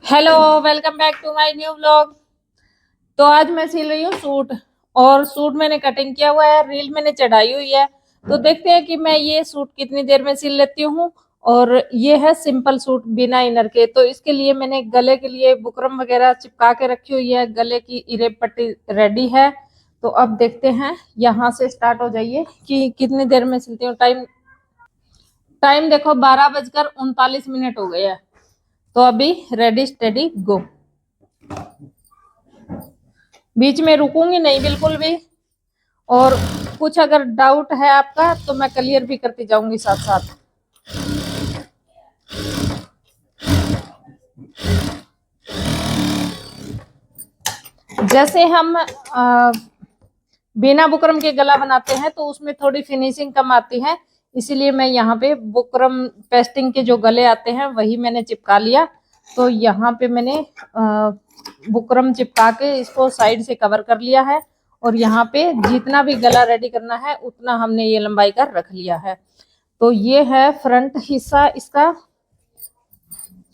Hello, welcome back to my new vlog. तो आज मैं सिल रही हूँ सूट। और सूट मैंने कटिंग किया हुआ है, रील मैंने चढ़ाई हुई है। तो देखते हैं कि मैं ये सूट कितनी देर में सिल लेती हूँ। और ये है सिंपल सूट बिना इनर के। तो इसके लिए मैंने गले के लिए बुकरम वगैरह चिपका के रखी हुई है, गले की इरेब पट्टी रेडी है। तो अब देखते हैं, यहाँ से स्टार्ट हो जाइए कि कितनी देर में सिलती हूँ। टाइम टाइम देखो, 12:39 हो गए हैं। तो अभी रेडी स्टेडी गो। बीच में रुकूंगी नहीं बिल्कुल भी। और कुछ अगर डाउट है आपका तो मैं क्लियर भी करती जाऊंगी साथ साथ। जैसे हम बिना बुकरम के गला बनाते हैं तो उसमें थोड़ी फिनिशिंग कम आती है, इसीलिए मैं यहाँ पे बुकरम पेस्टिंग के जो गले आते हैं वही मैंने चिपका लिया। तो यहाँ पे मैंने बुकरम चिपका के इसको साइड से कवर कर लिया है। और यहाँ पे जितना भी गला रेडी करना है उतना हमने ये लंबाई का रख लिया है। तो ये है फ्रंट हिस्सा इसका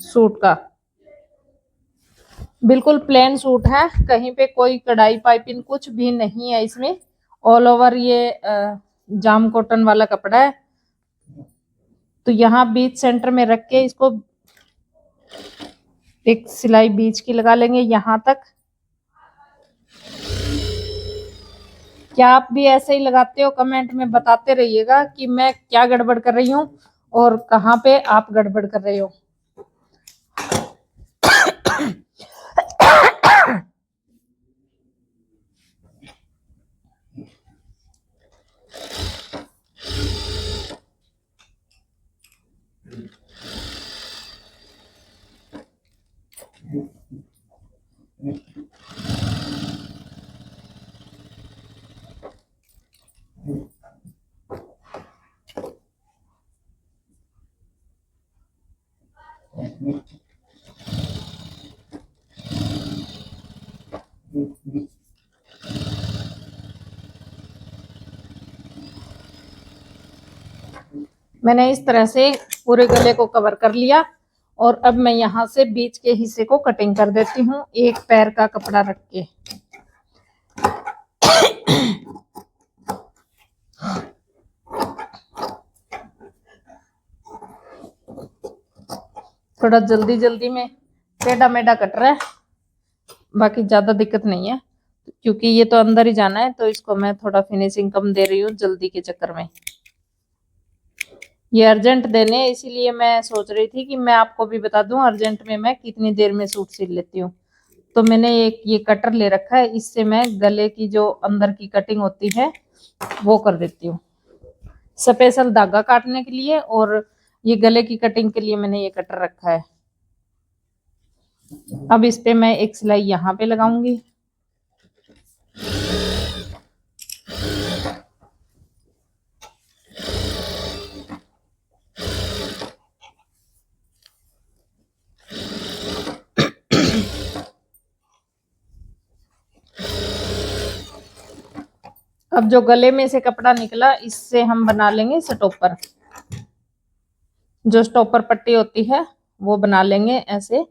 सूट का। बिल्कुल प्लेन सूट है, कहीं पे कोई कढ़ाई पाइपिंग कुछ भी नहीं है इसमें। ऑल ओवर ये जाम कॉटन वाला कपड़ा है। तो यहाँ बीच सेंटर में रख के इसको एक सिलाई बीच की लगा लेंगे यहाँ तक। क्या आप भी ऐसे ही लगाते हो? कमेंट में बताते रहिएगा कि मैं क्या गड़बड़ कर रही हूँ और कहाँ पे आप गड़बड़ कर रहे हो। मैंने इस तरह से पूरे गले को कवर कर लिया। और अब मैं यहाँ से बीच के हिस्से को कटिंग कर देती हूँ, एक पैर का कपड़ा रख के। थोड़ा जल्दी जल्दी में टेढ़ा मेढ़ा कट रहा है, बाकी ज्यादा दिक्कत नहीं है क्योंकि ये तो अंदर ही जाना है। तो इसको मैं थोड़ा फिनिशिंग कम दे रही हूँ जल्दी के चक्कर में। ये अर्जेंट देने, इसीलिए मैं सोच रही थी कि मैं आपको भी बता दूं अर्जेंट में मैं कितनी देर में सूट सिल लेती हूँ। तो मैंने एक ये कटर ले रखा है, इससे मैं गले की जो अंदर की कटिंग होती है वो कर देती हूँ, स्पेशल धागा काटने के लिए। और ये गले की कटिंग के लिए मैंने ये कटर रखा है। अब इस पे मैं एक सिलाई यहाँ पे लगाऊंगी। अब जो गले में से कपड़ा निकला इससे हम बना लेंगे स्टॉपर। जो स्टॉपर पट्टी होती है वो बना लेंगे, ऐसे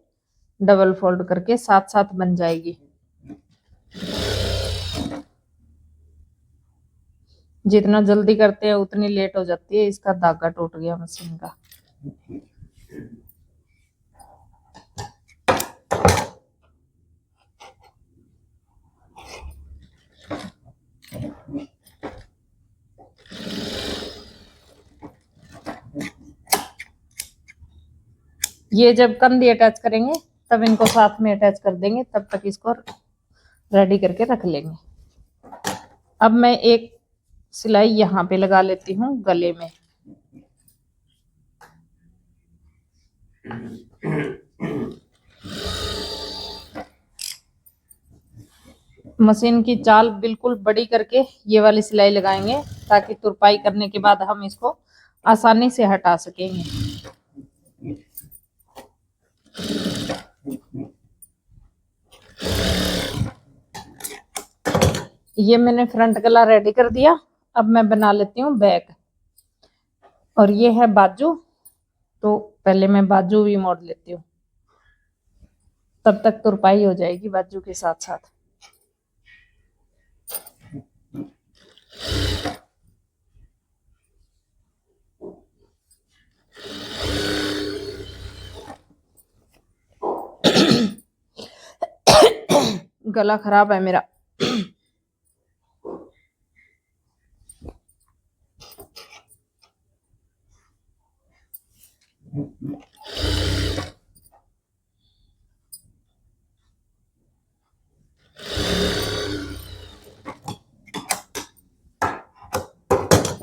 डबल फोल्ड करके साथ साथ बन जाएगी। जितना जल्दी करते हैं उतनी लेट हो जाती है। इसका धागा टूट गया मशीन का। ये जब कंधी अटैच करेंगे तब इनको साथ में अटैच कर देंगे, तब तक इसको रेडी करके रख लेंगे। अब मैं एक सिलाई यहाँ पे लगा लेती हूँ गले में। मशीन की चाल बिल्कुल बड़ी करके ये वाली सिलाई लगाएंगे ताकि तुरपाई करने के बाद हम इसको आसानी से हटा सकेंगे। ये मैंने फ्रंट गला रेडी कर दिया। अब मैं बना लेती हूँ बैक। और ये है बाजू, तो पहले मैं बाजू भी मोड़ लेती हूँ। तब तक तुरपाई हो जाएगी बाजू के साथ साथ। गला खराब है मेरा।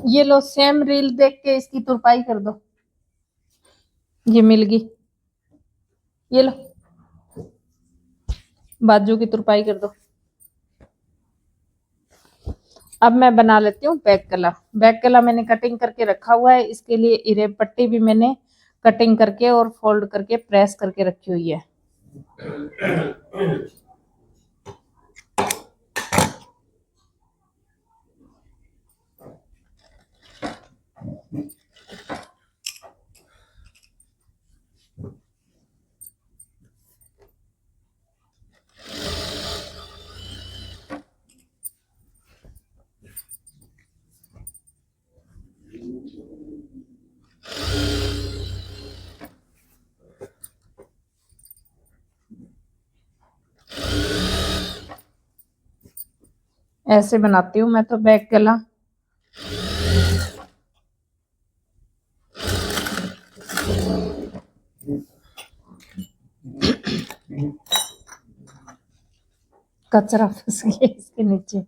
ये लो सेम रील देख के इसकी तुरपाई कर दो। ये मिल गई, ये लो बाजू की तुरपाई कर दो। अब मैं बना लेती हूँ बैक गला। बैक गला मैंने कटिंग करके रखा हुआ है। इसके लिए इरेब पट्टी भी मैंने कटिंग करके और फोल्ड करके प्रेस करके रखी हुई है। ऐसे बनाती हूँ मैं तो बैक गला। कचरा फंस गया इसके नीचे।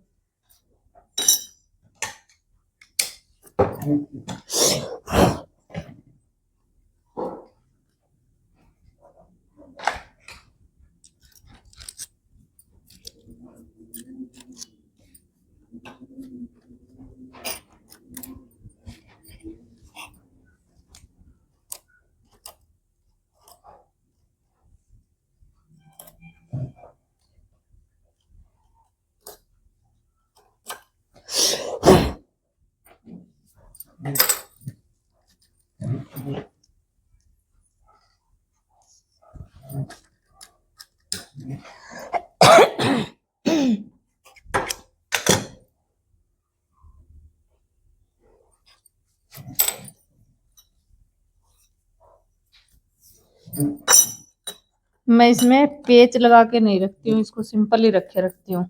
मैं इसमें पेच लगा के नहीं रखती हूँ, इसको सिंपल ही रखती हूँ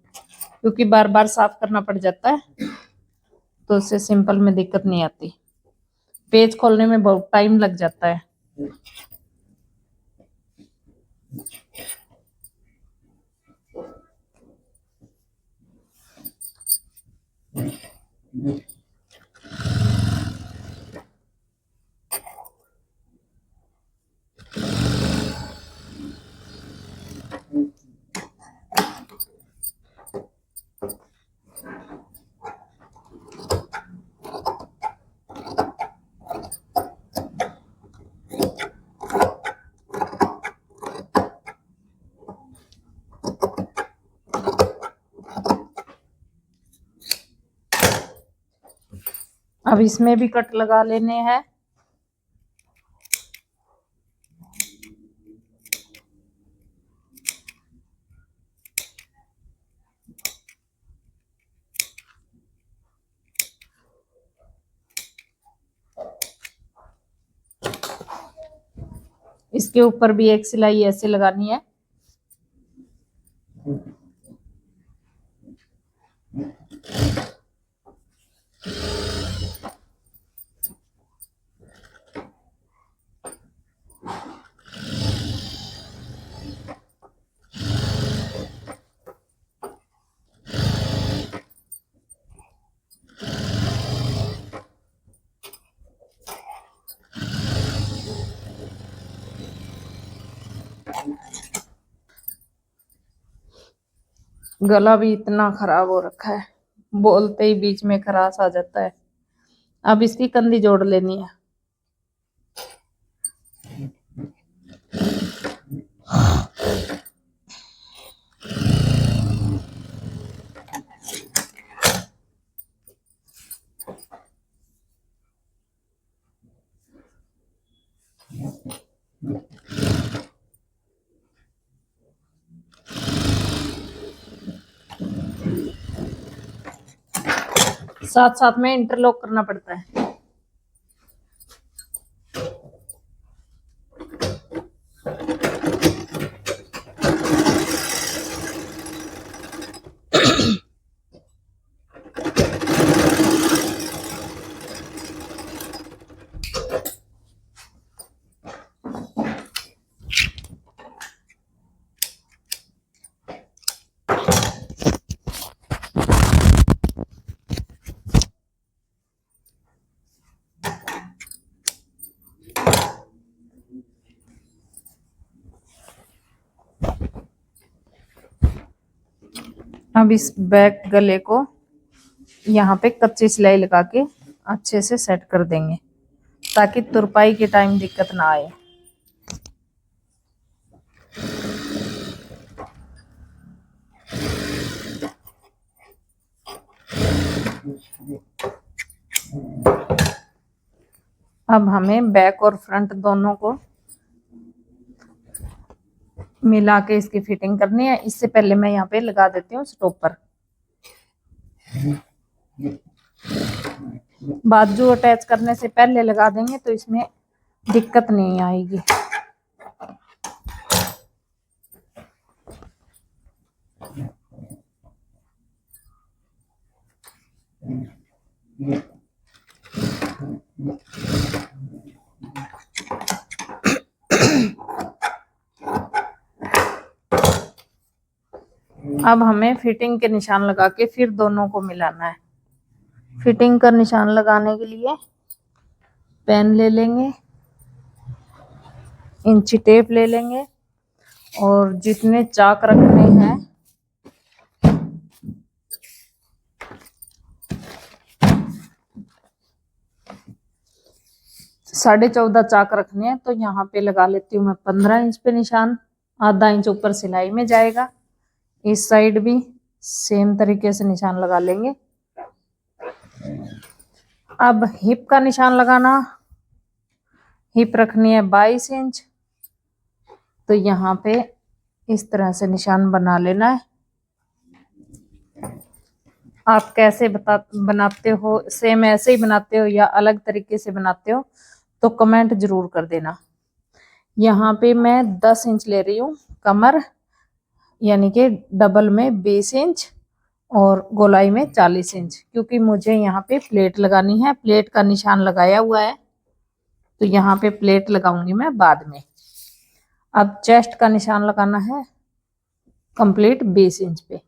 क्योंकि बार बार साफ करना पड़ जाता है, तो उससे सिंपल में दिक्कत नहीं आती। पेज खोलने में बहुत टाइम लग जाता है। अब इसमें भी कट लगा लेने हैं। इसके ऊपर भी एक सिलाई ऐसे लगानी है। गला भी इतना खराब हो रखा है, बोलते ही बीच में खराश आ जाता है। अब इसकी कंधी जोड़ लेनी है। साथ साथ में इंटरलॉक करना पड़ता है। अब इस बैक गले को यहाँ पे कच्ची सिलाई लगा के अच्छे से सेट कर देंगे ताकि तुरपाई के टाइम दिक्कत ना आए। अब हमें बैक और फ्रंट दोनों को मिला के इसकी फिटिंग करनी है। इससे पहले मैं यहाँ पे लगा देती हूँ स्टॉपर। बाजू अटैच करने से पहले लगा देंगे तो इसमें दिक्कत नहीं आएगी। अब हमें फिटिंग के निशान लगा के फिर दोनों को मिलाना है। फिटिंग का निशान लगाने के लिए पेन ले लेंगे, इंची टेप ले लेंगे और जितने चाक रखने हैं साढ़े 14 चाक रखने हैं तो यहाँ पे लगा लेती हूँ मैं 15 इंच पे निशान। आधा इंच ऊपर सिलाई में जाएगा। इस साइड भी सेम तरीके से निशान लगा लेंगे। अब हिप का निशान लगाना, हिप रखनी है 22 इंच तो यहाँ पे इस तरह से निशान बना लेना है। आप कैसे बनाते हो, सेम ऐसे ही बनाते हो या अलग तरीके से बनाते हो तो कमेंट जरूर कर देना। यहाँ पे मैं 10 इंच ले रही हूँ कमर, यानी कि डबल में 20 इंच और गोलाई में 40 इंच, क्योंकि मुझे यहाँ पे प्लेट लगानी है। प्लेट का निशान लगाया हुआ है तो यहाँ पे प्लेट लगाऊंगी मैं बाद में। अब चेस्ट का निशान लगाना है कंप्लीट 20 इंच पे।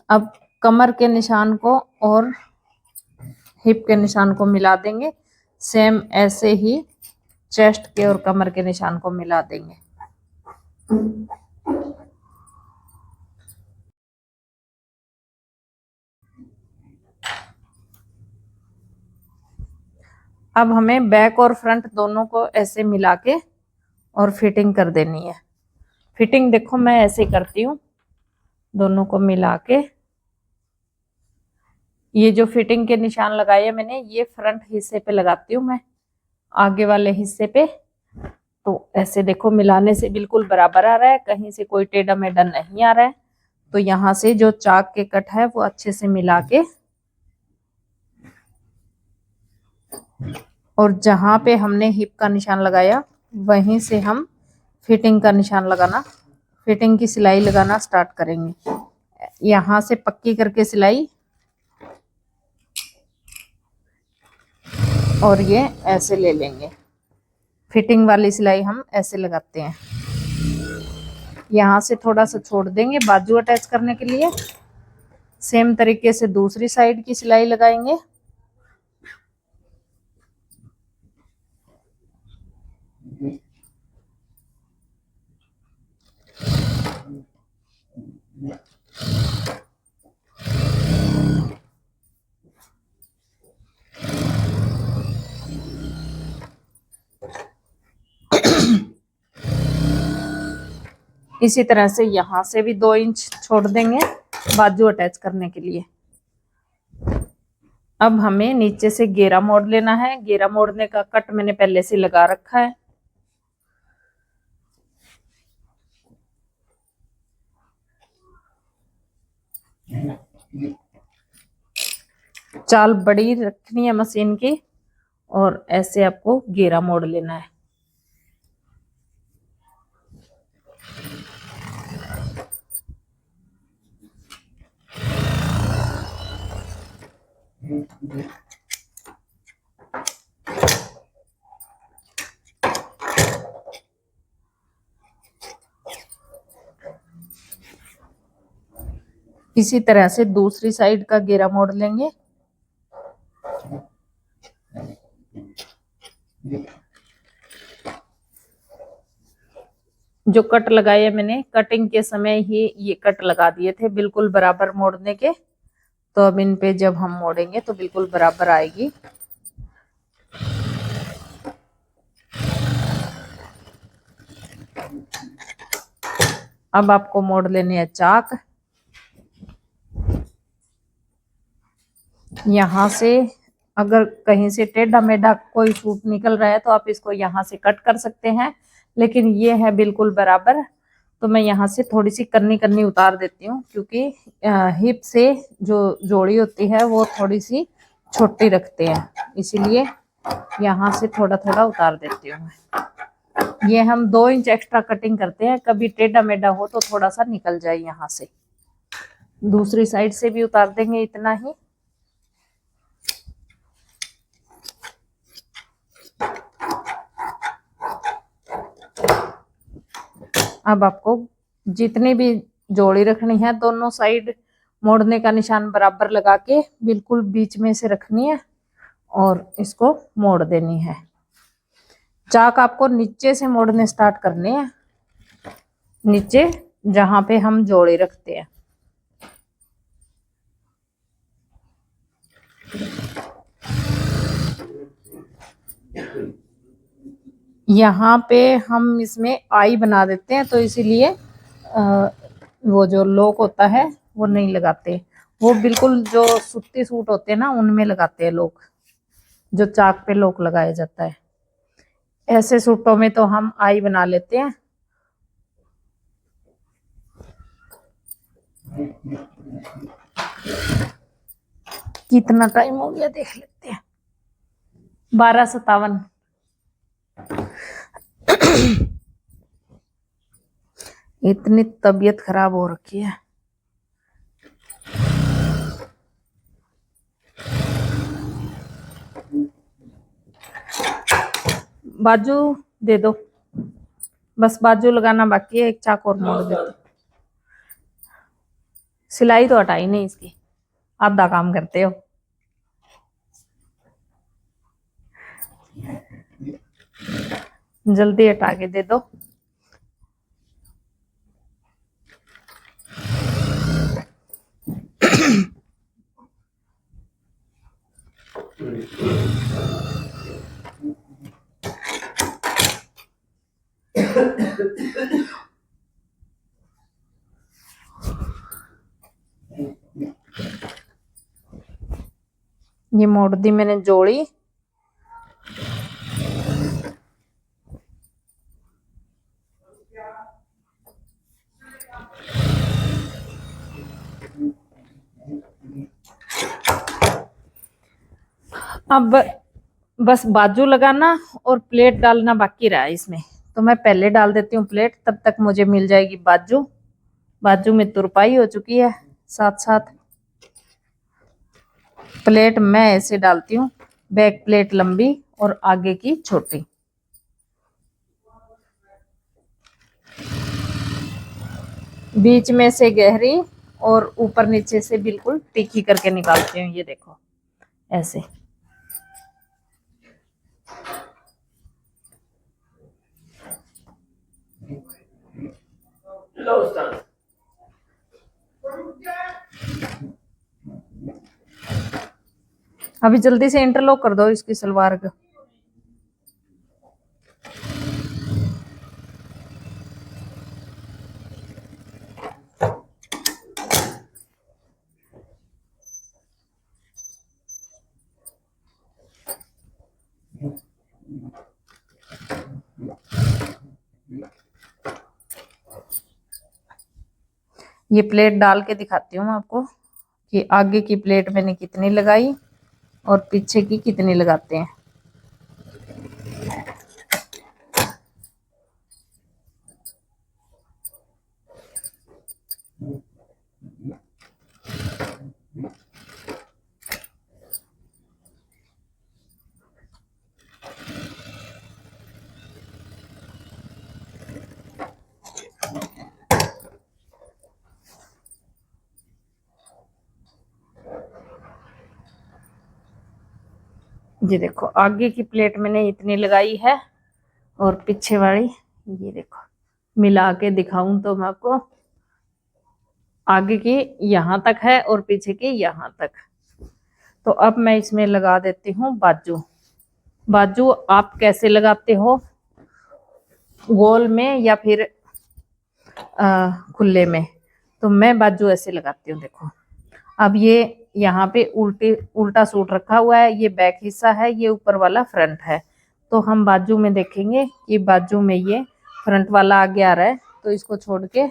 अब कमर के निशान को और हिप के निशान को मिला देंगे। सेम ऐसे ही चेस्ट के और कमर के निशान को मिला देंगे। अब हमें बैक और फ्रंट दोनों को ऐसे मिला के और फिटिंग कर देनी है। फिटिंग देखो मैं ऐसे करती हूँ, दोनों को मिला के। ये जो फिटिंग के निशान लगाए हैं मैंने, ये फ्रंट हिस्से पे लगाती हूँ मैं, आगे वाले हिस्से पे। तो ऐसे देखो मिलाने से बिल्कुल बराबर आ रहा है, कहीं से कोई टेढ़ा मेढ़ा नहीं आ रहा है। तो यहाँ से जो चाक के कट है वो अच्छे से मिला के, और जहां पे हमने हिप का निशान लगाया वहीं से हम फिटिंग का निशान लगाना, फिटिंग की सिलाई लगाना स्टार्ट करेंगे। यहाँ से पक्की करके सिलाई, और ये ऐसे ले लेंगे। फिटिंग वाली सिलाई हम ऐसे लगाते हैं। यहाँ से थोड़ा सा छोड़ देंगे बाजू अटैच करने के लिए। सेम तरीके से दूसरी साइड की सिलाई लगाएंगे। इसी तरह से यहाँ से भी 2 इंच छोड़ देंगे बाजू अटैच करने के लिए। अब हमें नीचे से घेरा मोड़ लेना है। घेरा मोड़ने का कट मैंने पहले से लगा रखा है। चाल बड़ी रखनी है मशीन की और ऐसे आपको घेरा मोड़ लेना है। इसी तरह से दूसरी साइड का घेरा मोड़ लेंगे। जो कट लगाए मैंने कटिंग के समय ही ये कट लगा दिए थे बिल्कुल बराबर मोड़ने के, तो अब इन पे जब हम मोड़ेंगे तो बिल्कुल बराबर आएगी। अब आपको मोड़ लेने हैं चाक। यहाँ से अगर कहीं से टेढ़ा मेढ़ा कोई सूट निकल रहा है तो आप इसको यहाँ से कट कर सकते हैं, लेकिन ये है बिल्कुल बराबर। तो मैं यहाँ से थोड़ी सी कन्नी कन्नी उतार देती हूँ, क्योंकि हिप से जो जोड़ी होती है वो थोड़ी सी छोटी रखते हैं, इसीलिए यहाँ से थोड़ा थोड़ा उतार देती हूँ मैं। ये हम 2 इंच एक्स्ट्रा कटिंग करते हैं, कभी टेढ़ा मेढ़ा हो तो थोड़ा सा निकल जाए यहाँ से। दूसरी साइड से भी उतार देंगे इतना ही। अब आपको जितनी भी जोड़ी रखनी है दोनों साइड मोड़ने का निशान बराबर लगा के बिल्कुल बीच में से रखनी है और इसको मोड़ देनी है। चाक आपको नीचे से मोड़ने स्टार्ट करने हैं, नीचे जहां पे हम जोड़ी रखते हैं। यहाँ पे हम इसमें आई बना देते हैं, तो इसीलिए वो जो लॉक होता है वो नहीं लगाते। वो बिल्कुल जो सूती सूट होते हैं ना उनमें लगाते हैं लोग, जो चाक पे लॉक लगाया जाता है। ऐसे सूटों में तो हम आई बना लेते हैं। कितना टाइम हो गया देख लेते हैं। 12:57। इतनी तबीयत खराब हो रखी है। बाजू दे दो, बस बाजू लगाना बाकी है। एक चाक और मोड़ देते। सिलाई तो हटाई नहीं इसकी, आधा काम करते हो। जल्दी हटा के दे दो। ये मोड़ दी मैंने जोड़ी। अब बस बाजू लगाना और प्लेट डालना बाकी रहा इसमें, तो मैं पहले डाल देती हूँ प्लेट, तब तक मुझे मिल जाएगी बाजू। बाजू में तुरपाई हो चुकी है। साथ साथ प्लेट मैं ऐसे डालती हूँ, बैक प्लेट लंबी और आगे की छोटी। बीच में से गहरी और ऊपर नीचे से बिल्कुल तीखी करके निकालती हूँ। ये देखो ऐसे। अभी जल्दी से इंटरलॉक कर दो इसकी सलवार का। ये प्लेट डाल के दिखाती हूँ मैं आपको कि आगे की प्लेट मैंने कितनी लगाई और पीछे की कितनी लगाते हैं। ये देखो आगे की प्लेट मैंने इतनी लगाई है और पीछे वाली ये देखो, मिला के दिखाऊं तो मैं आपको, आगे की यहाँ तक है और पीछे की यहाँ तक। तो अब मैं इसमें लगा देती हूँ बाजू। बाजू आप कैसे लगाते हो, गोल में या फिर खुले में? तो मैं बाजू ऐसे लगाती हूँ। देखो अब ये यहाँ पे उल्टा सूट रखा हुआ है, ये बैक हिस्सा है, ये ऊपर वाला फ्रंट है। तो हम बाजू में देखेंगे कि बाजू में ये फ्रंट वाला आगे आ रहा है, तो इसको छोड़ के,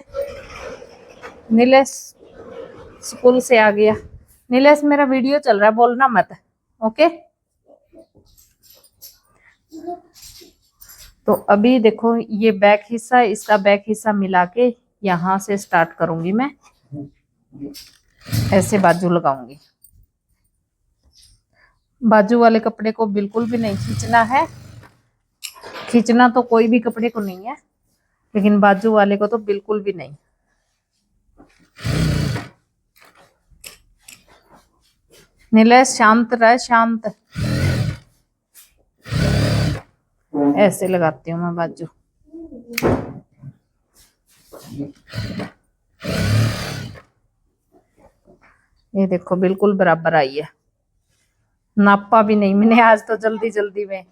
नीलेश स्कूल से आ गया। नीलेश मेरा वीडियो चल रहा है, बोलना मत, ओके। तो अभी देखो ये बैक हिस्सा, इसका बैक हिस्सा मिला के यहाँ से स्टार्ट करूंगी मैं, ऐसे बाजू लगाऊंगी। बाजू वाले कपड़े को बिल्कुल भी नहीं खींचना है, खींचना तो कोई भी कपड़े को नहीं है, लेकिन बाजू वाले को तो बिल्कुल भी नहीं। नीलेश शांत रहे, शांत। ऐसे लगाती हूँ मैं बाजू। ये देखो बिल्कुल बराबर आई है, नापा भी नहीं मैंने आज तो जल्दी जल्दी में।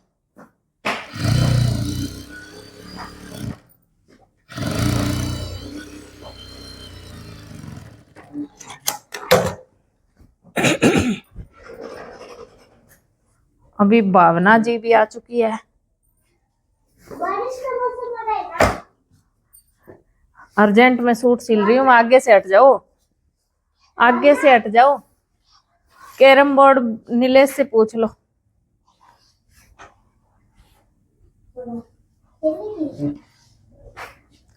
अभी भावना जी भी आ चुकी है। अर्जेंट में सूट सिल रही हूँ, आगे से हट जाओ, आगे से हट जाओ। कैरम बोर्ड नीलेश से पूछ लो।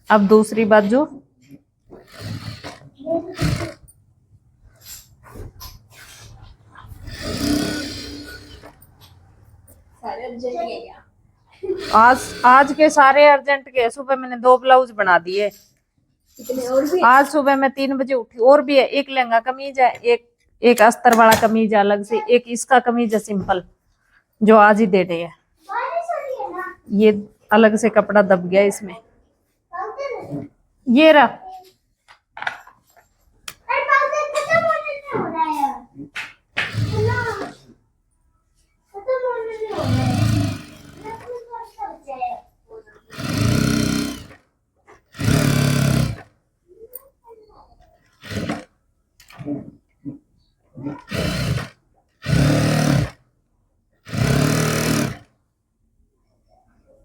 अब दूसरी बाजू। आज के सारे अर्जेंट के। सुबह मैंने 2 ब्लाउज बना दिए, आज सुबह मैं 3 बजे उठी। और भी है, एक लहंगा कमीज है, एक अस्तर वाला कमीज है अलग से, एक इसका कमीज है सिंपल जो आज ही दे रहे हैं। ये अलग से कपड़ा दब गया इसमें, ये रहा।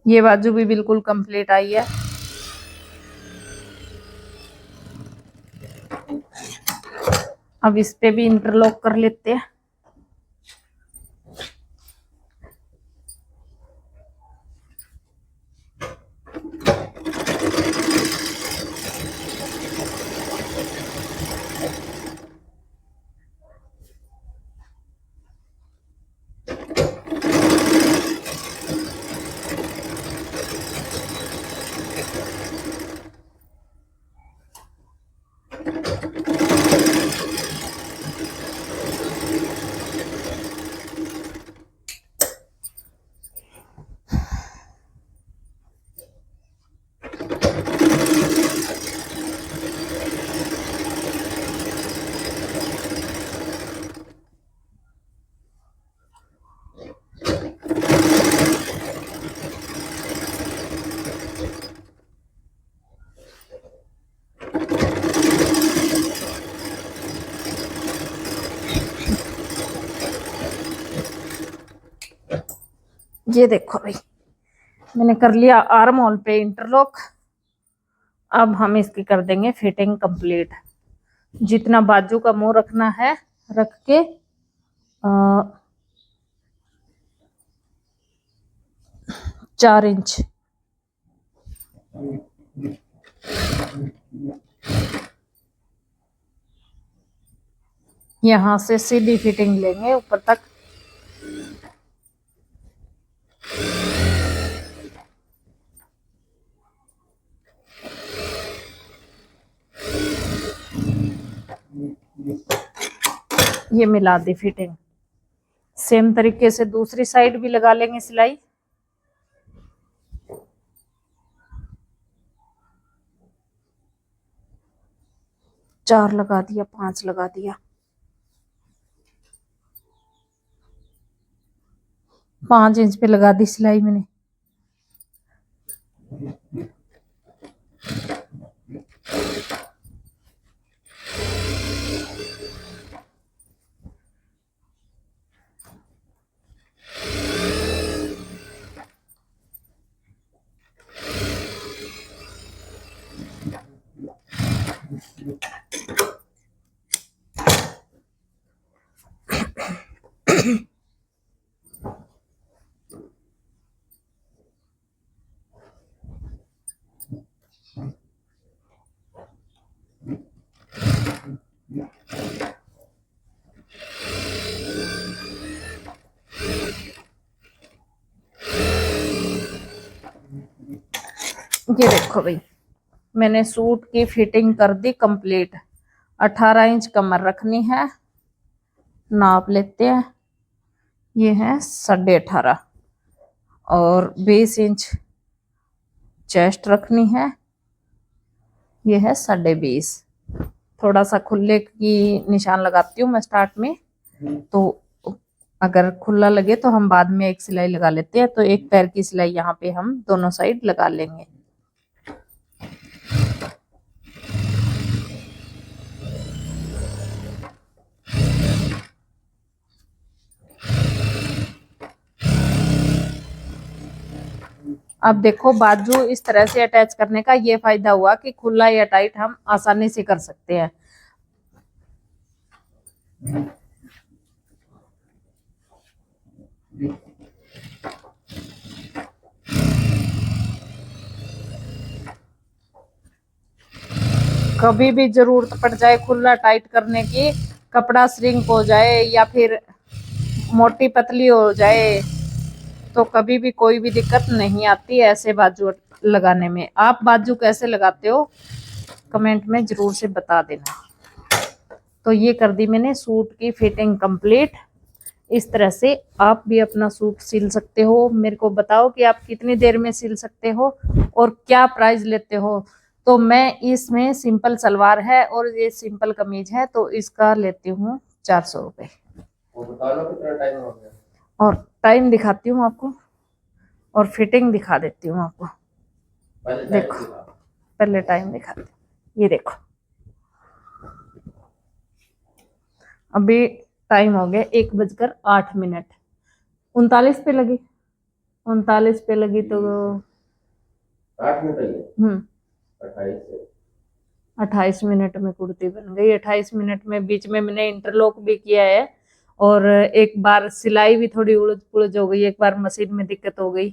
ये बाजू भी बिल्कुल कंप्लीट आई है। अब इस पे भी इंटरलॉक कर लेते हैं। ये देखो भाई, मैंने कर लिया आर्म होल पे इंटरलॉक। अब हम इसकी कर देंगे फिटिंग कंप्लीट। जितना बाजू का मुंह रखना है रख के 4 इंच यहाँ से सीधी फिटिंग लेंगे ऊपर तक। ये मिला दी फिटिंग। सेम तरीके से दूसरी साइड भी लगा लेंगे सिलाई। चार लगा दिया, 5 लगा दिया, 5 इंच पे लगा दी सिलाई मैंने। ये देखो भाई, मैंने सूट की फिटिंग कर दी कंप्लीट। 18 इंच कमर रखनी है, नाप लेते हैं। ये है 18.5 और 20 इंच चेस्ट रखनी है, ये है 20.5। थोड़ा सा खुले की निशान लगाती हूँ मैं स्टार्ट में, तो अगर खुला लगे तो हम बाद में एक सिलाई लगा लेते हैं। तो एक पैर की सिलाई यहाँ पे हम दोनों साइड लगा लेंगे। अब देखो, बाजू इस तरह से अटैच करने का ये फायदा हुआ कि खुला या टाइट हम आसानी से कर सकते हैं। कभी भी जरूरत पड़ जाए खुला टाइट करने की, कपड़ा श्रिंक हो जाए या फिर मोटी पतली हो जाए, तो कभी भी कोई भी दिक्कत नहीं आती ऐसे बाजू लगाने में। आप बाजू कैसे लगाते हो कमेंट में जरूर से बता देना। तो ये कर दी मैंने सूट की फिटिंग कंप्लीट। इस तरह से आप भी अपना सूट सिल सकते हो। मेरे को बताओ कि आप कितनी देर में सिल सकते हो और क्या प्राइस लेते हो। तो मैं इसमें सिंपल सलवार है और ये सिंपल कमीज है, तो इसका लेती हूँ 400 रुपये। कितना टाइम हो गया? और टाइम दिखाती हूँ आपको और फिटिंग दिखा देती हूँ आपको। देखो, पहले टाइम दिखाती हूँ। ये देखो, अभी टाइम हो गया 1:08। 39 पे लगी, 39 पे लगी तो 8 मिनट 28 मिनट में कुर्ती बन गई। 28 मिनट में बीच में मैंने इंटरलॉक भी किया है और एक बार सिलाई भी थोड़ी उलझ पुलझ हो गई, एक बार मशीन में दिक्कत हो गई,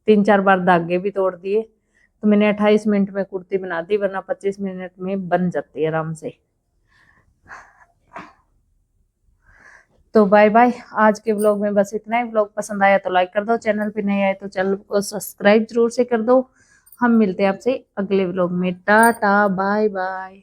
3-4 बार धागे भी तोड़ दिए। तो मैंने 28 मिनट में कुर्ती बना दी, वरना 25 मिनट में बन जाती है आराम से। तो बाय बाय, आज के व्लॉग में बस इतना ही। व्लॉग पसंद आया तो लाइक कर दो, चैनल पे नए आए तो चैनल को सब्सक्राइब जरूर से कर दो। हम मिलते हैं आपसे अगले व्लॉग में। Tata bye bye.